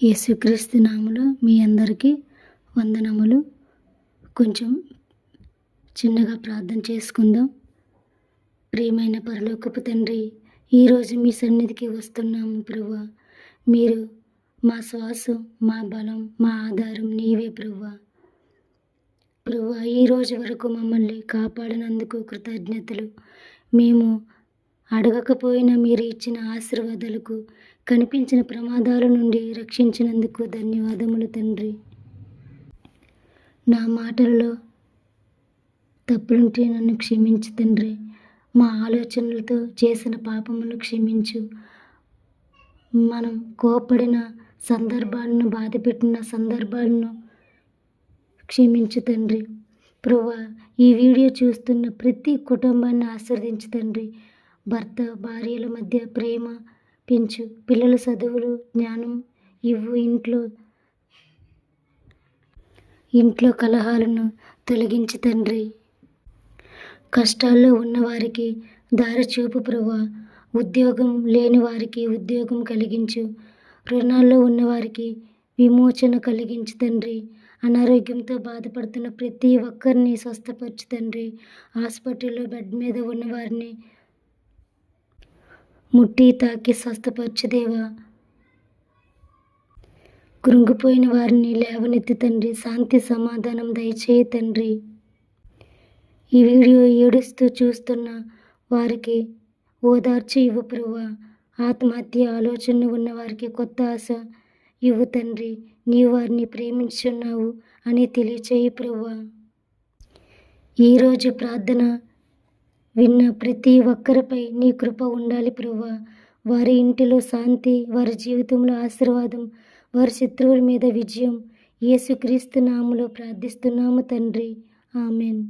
యేసుక్రీస్తు నామములో మీ అందరికీ వందనములు. కొంచెం చిన్నగా ప్రార్థన చేసుకుందాం. ప్రియమైన పరలోకపు తండ్రి, ఈరోజు మీ సన్నిధికి వస్తున్నాము ప్రభువా. మీరు మా శ్వాసం, మా బలం, మా ఆధారం నీవే ప్రభువా. ఈరోజు వరకు మమ్మల్ని కాపాడినందుకు కృతజ్ఞతలు. మేము అడగకపోయినా మీరు ఇచ్చిన ఆశీర్వాదాలకు, కనిపించిన ప్రమాదాల నుండి రక్షించినందుకు ధన్యవాదములు తండ్రి. నా మాటల్లో తప్పులుంటే నన్ను క్షమించు తండ్రి. మా ఆలోచనలతో చేసిన పాపములను క్షమించు. మనం కోపడిన సందర్భాలను, బాధపెట్టిన సందర్భాలను క్షమించు తండ్రి. ప్రభువా, ఈ వీడియో చూస్తున్న ప్రతి కుటుంబాన్ని ఆశీర్వదించు తండ్రి. భర్త భార్యల మధ్య ప్రేమ పెంచు. పిల్లల చదువులు, జ్ఞానం ఇవ్వు. ఇంట్లో కలహాలను తొలగించు తండ్రి. కష్టాల్లో ఉన్నవారికి దారి చూపు ప్రభువా. ఉద్యోగం లేని వారికి ఉద్యోగం కలిగించు. రుణాల్లో ఉన్నవారికి విమోచన కలిగించు తండ్రి. అనారోగ్యంతో బాధపడుతున్న ప్రతి ఒక్కరిని స్వస్థపరచు తండ్రి. హాస్పిటల్లో బెడ్ మీద ఉన్నవారిని ముట్టి తాకి స్వస్థపరచు దేవా. కృంగిపోయిన వారిని లేవనెత్తి తండ్రి. శాంతి సమాధానం దయచేయి తండ్రి. ఈ వీడియో ఏడుస్తూ చూస్తున్న వారికి ఓదార్చి ఇవ్వు ప్రభువా. ఆత్మహత్య ఆలోచన ఉన్న వారికి కొత్త ఆశ ఇవ్వు తండ్రి. నీవు వారిని ప్రేమించున్నావు అని తెలియచేయి ప్రభువా. ఈరోజు ప్రార్థన విన్న ప్రతి ఒక్కరిపై నీ కృప ఉండాలి ప్రభువా. వారి ఇంటిలో శాంతి, వారి జీవితంలో ఆశీర్వాదం, వారి శత్రువుల మీద విజయం యేసుక్రీస్తు నామములో ప్రార్థిస్తున్నాము తండ్రి. ఆమెన్.